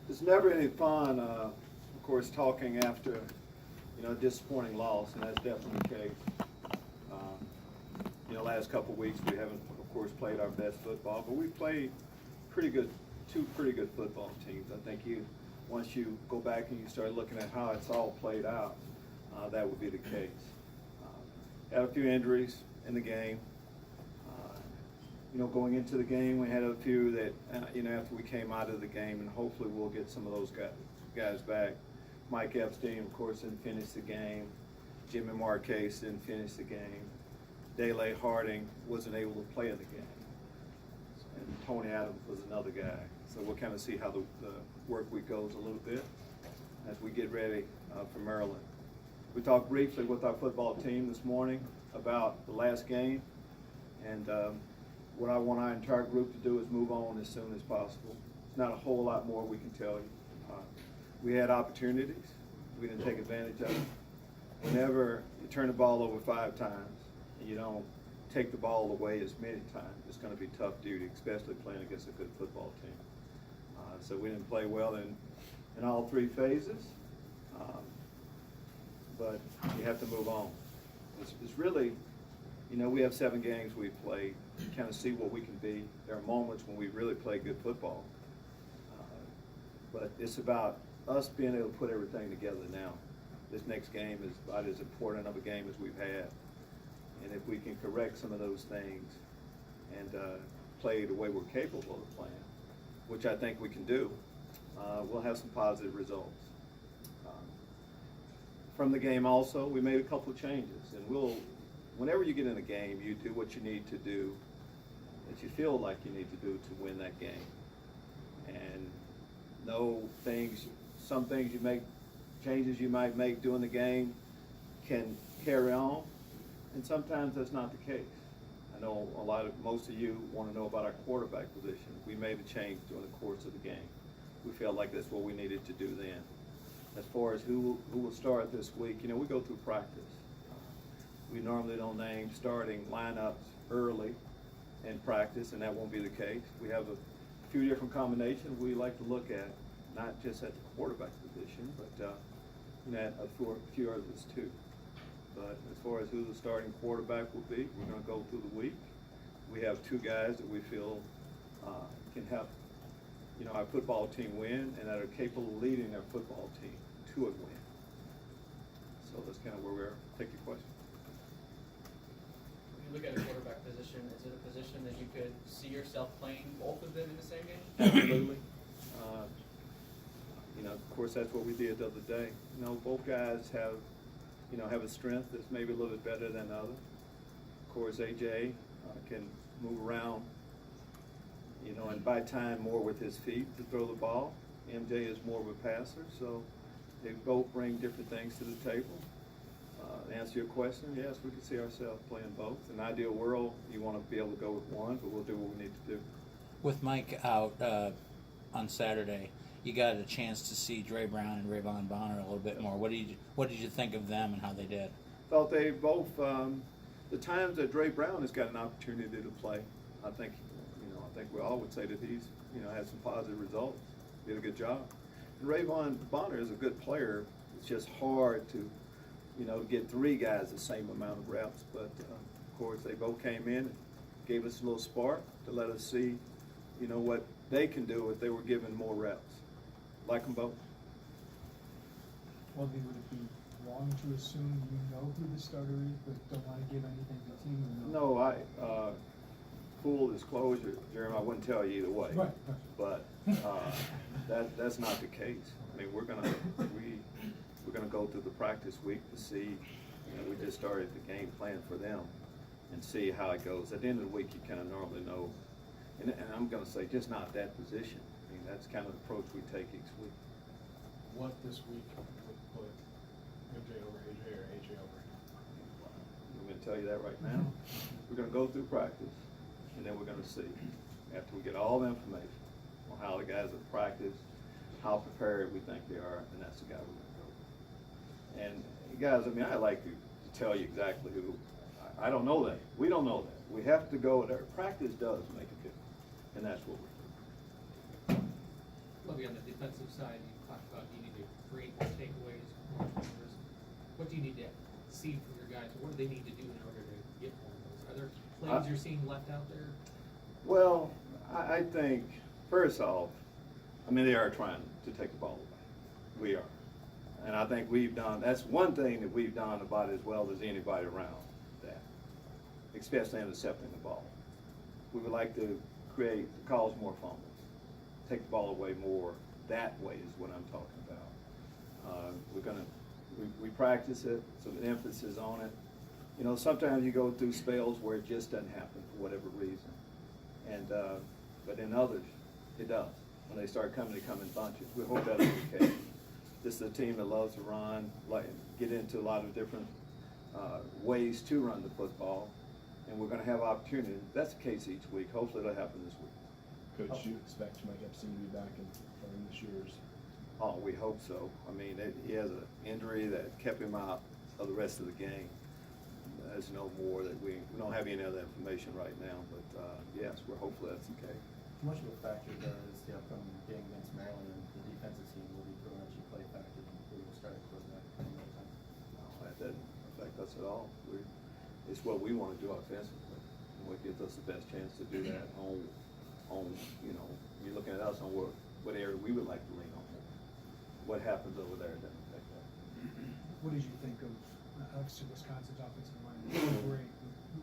It's never any fun, of course, talking after, a disappointing loss, and that's definitely the case. Last couple of weeks we haven't, of course, played our best football, but we played two pretty good football teams. I think once you go back and you start looking at how it's all played out, that would be the case. Had a few injuries in the game. Going into the game, we had a few that, after we came out of the game, and hopefully we'll get some of those guys back. Mike Epstein, of course, didn't finish the game. Jimmy Marquez didn't finish the game. Dele Harding wasn't able to play in the game. And Tony Adams was another guy. So we'll kind of see how the work week goes a little bit as we get ready for Maryland. We talked briefly with our football team this morning about the last game, and what I want our entire group to do is move on as soon as possible. It's not a whole lot more we can tell you. We had opportunities. We didn't take advantage of them. Whenever you turn the ball over 5 times and you don't take the ball away as many times, it's going to be tough duty, especially playing against a good football team. So we didn't play well in all 3 phases, but you have to move on. It's really, we have 7 games we've played. You kind of see what we can be. There are moments when we really play good football, but it's about us being able to put everything together now. This next game is about as important of a game as we've had, and if we can correct some of those things and play the way we're capable of playing, which I think we can do, we'll have some positive results. From the game also, we made a couple of changes, and whenever you get in a game, you do what you need to do, that you feel like you need to do to win that game. And some things you make, changes you might make during the game can carry on, and sometimes that's not the case. I know most of you want to know about our quarterback position. We made a change during the course of the game. We felt like that's what we needed to do then. As far as who will start this week, we go through practice. We normally don't name starting lineups early in practice, and that won't be the case. We have a few different combinations we like to look at, not just at the quarterback position, but at a few others too. But as far as who the starting quarterback will be, we're going to go through the week. We have 2 guys that we feel can help, our football team win, and that are capable of leading our football team to a win. So that's kind of where we're. Take your question. When you look at a quarterback position, is it a position that you could see yourself playing both of them in the same game? Absolutely. Of course, that's what we did the other day. Both guys have a strength that's maybe a little bit better than the other. Of course, AJ can move around, and buy time more with his feet to throw the ball. MJ is more of a passer, so they both bring different things to the table. To answer your question, yes, we can see ourselves playing both. In an ideal world, you want to be able to go with one, but we'll do what we need to do. With Mike out on Saturday, you got a chance to see Dre Brown and Rayvon Bonner a little bit more. What did you think of them and how they did? Thought they both, the times that Dre Brown has got an opportunity to play, I think we all would say that he's, had some positive results. Did a good job. And Rayvon Bonner is a good player. It's just hard to, get 3 guys the same amount of reps. But of course, they both came in and gave us a little spark to let us see, what they can do if they were given more reps. Like them both. Well, would it be wrong to assume you know who the starter is, but don't want to give anything to the team? No, full disclosure, Jeremy, I wouldn't tell you either way. Right. But that's not the case. I mean, we're gonna go through the practice week to see. We just started the game plan for them and see how it goes. At the end of the week, you kind of normally know. And I'm going to say just not that position. I mean, that's kind of the approach we take each week. What this week would put MJ over AJ or AJ over him? I'm going to tell you that right now. We're going to go through practice, and then we're going to see, after we get all the information on how the guys have practiced, how prepared we think they are, and that's the guy we're going to go with. And guys, I mean, I like to tell you exactly who. I don't know that. We don't know that. We have to go there. Practice does make a difference, and that's what we're doing. Lovie, on the defensive side, you talked about you need to create more takeaways, more turnovers. What do you need to see from your guys? What do they need to do in order to get one of those? Are there plays you're seeing left out there? Well, I think, first off, I mean, they are trying to take the ball away. We are. And I think that's one thing that we've done about as well as anybody around that, especially intercepting the ball. We would like to cause more fumbles, take the ball away more. That way is what I'm talking about. We practice it, so the emphasis on it. You know, sometimes you go through spells where it just doesn't happen for whatever reason. And, but in others, it does. When they start coming, they come in bunches. We hope that'll be the case. This is a team that loves to run, get into a lot of different ways to run the football, and we're going to have opportunities. That's the case each week. Hopefully that'll happen this week. Coach, you expect Mike Epstein to be back in playing this year's? Oh, we hope so. I mean, he has an injury that kept him out of the rest of the game. There's no more that we don't have any other information right now, but yes, we're hopeful that's the case. How much of a factor does the upcoming game against Maryland and the defensive team will be pretty much a play factor and we will start a quarterback in no time? No, that doesn't affect us at all. It's what we want to do offensively. And what gives us the best chance to do that on you know, you're looking at us on what area we would like to lean on more. What happens over there doesn't affect that. What did you think of, obviously Wisconsin's offensive line was great.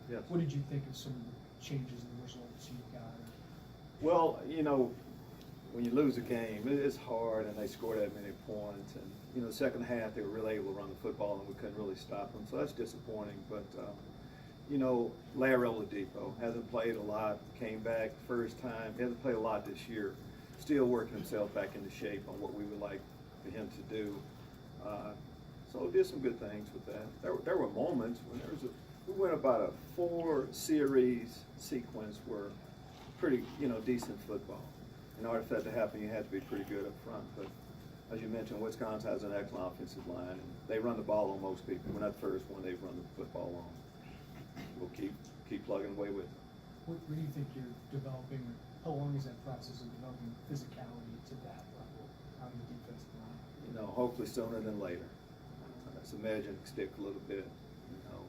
Yes. What did you think of some of the changes in the results you got? Well, you know, when you lose a game, it's hard, and they scored that many points. And you know, the second half they were really able to run the football, and we couldn't really stop them. So that's disappointing. But you know, Larry Oladipo hasn't played a lot. Came back first time. He hasn't played a lot this year. Still working himself back into shape on what we would like for him to do. So did some good things with that. There were moments when we went about a 4-series sequence where pretty, you know, decent football. In order for that to happen, you have to be pretty good up front. But as you mentioned, Wisconsin has an excellent offensive line, and they run the ball on most people. We're not the first one they've run the football on. We'll keep plugging away with it. Where do you think you're developing, how long is that process of developing physicality to that level on the defensive line? You know, hopefully sooner than later. So imagine stick a little bit. You know,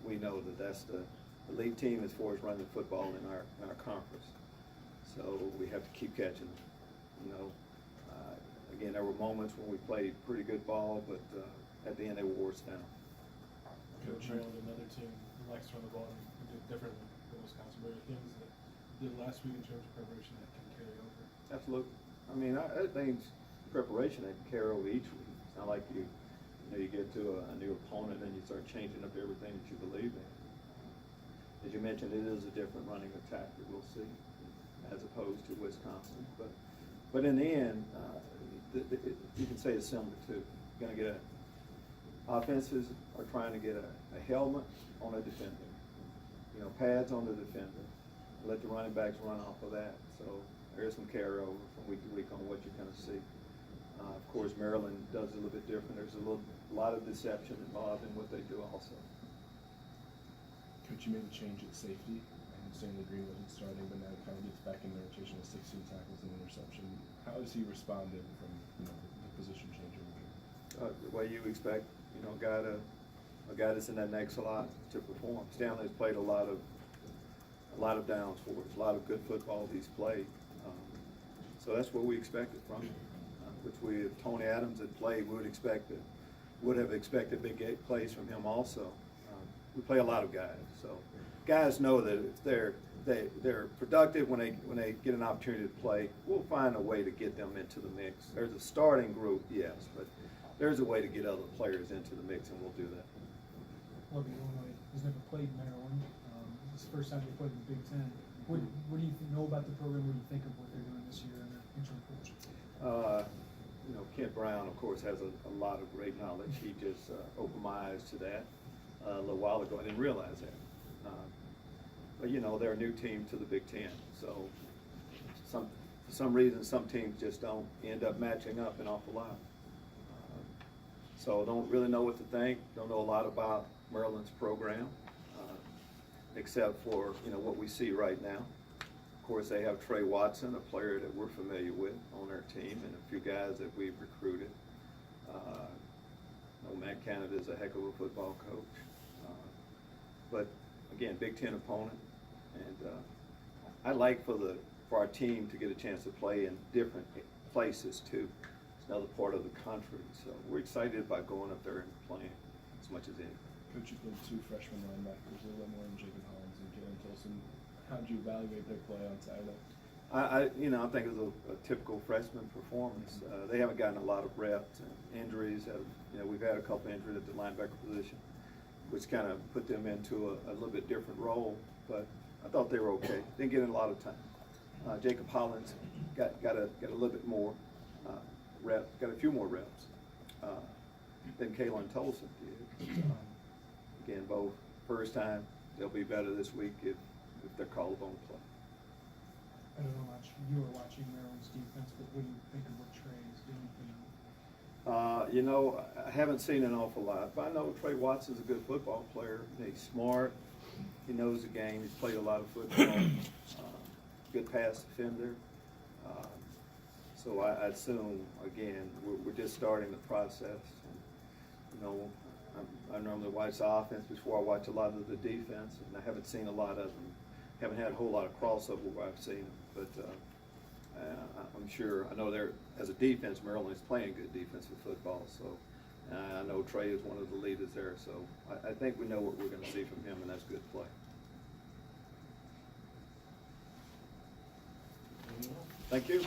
we know that that's the elite team as far as running the football in our conference. So we have to keep catching them. You know, again, there were moments when we played pretty good ball, but at the end they wore us down. Coach, Maryland, another team who likes to run the ball and did differently than Wisconsin. Were there things that did last week in terms of preparation that can carry over? Absolutely. I mean, I think preparation that can carry over each week. It's not like you get to a new opponent and you start changing up everything that you believe in. As you mentioned, it is a different running attack that we'll see as opposed to Wisconsin. But in the end, you can say it's similar too. You're going to get offenses are trying to get a helmet on a defender, you know, pads on the defender, let the running backs run off of that. So there is some carryover from week to week on what you're going to see. Of course, Maryland does it a little bit different. There's a lot of deception involved in what they do also. Coach, you made a change at safety. I understand the Green wasn't starting, but now it kind of gets back in the rotation with 16 tackles and interception. How has he responded from, you know, the position change over here? The way you expect, you know, a guy that's in that next slot to perform. Stanley's played a lot of downs for us, a lot of good football he's played. So that's what we expected from him. If Tony Adams had played, would have expected big plays from him also. We play a lot of guys, so guys know that if they're productive when they get an opportunity to play, we'll find a way to get them into the mix. There's a starting group, yes, but there's a way to get other players into the mix, and we'll do that. Lovie, Illinois has never played Maryland. It's the first time they played in the Big Ten. What do you know about the program? What do you think of what they're doing this year and their interim coach? You know, Kent Brown, of course, has a lot of great knowledge. He just opened my eyes to that a little while ago. I didn't realize that. But, you know, they're a new team to the Big Ten. So for some reason, some teams just don't end up matching up an awful lot. So don't really know what to think. Don't know a lot about Maryland's program, except for, you know, what we see right now. Of course, they have Trey Watson, a player that we're familiar with on their team, and a few guys that we've recruited. Matt Canada is a heck of a football coach. But again, Big Ten opponent, and I like for our team to get a chance to play in different places too. It's another part of the country, so we're excited about going up there and playing as much as any. Coach, you played 2 freshman linebackers, a little more than Jacob Hollins and Jalen Tolson. How did you evaluate their play on Saturday? I think it was a typical freshman performance. They haven't gotten a lot of reps, and injuries we've had a couple injuries at the linebacker position, which kind of put them into a little bit different role. But I thought they were okay. Didn't get in a lot of time. Jacob Hollins got a little bit more reps, got a few more reps than Kalen Tolson did. Again, both first time. They'll be better this week if they're called upon to play. I don't know much, you were watching Maryland's defense, but what do you think of what Trey is doing? I haven't seen an awful lot, but I know Trey Watson's a good football player. He's smart. He knows the game. He's played a lot of football. Good pass defender. So I assume, again, we're just starting the process. And, I normally watch the offense before I watch a lot of the defense, and I haven't seen a lot of them. Haven't had a whole lot of crossover where I've seen them, but I'm sure. I know they're, as a defense, Maryland is playing good defensive football. So I know Trey is one of the leaders there. So I think we know what we're going to see from him, and that's good play. Thank you.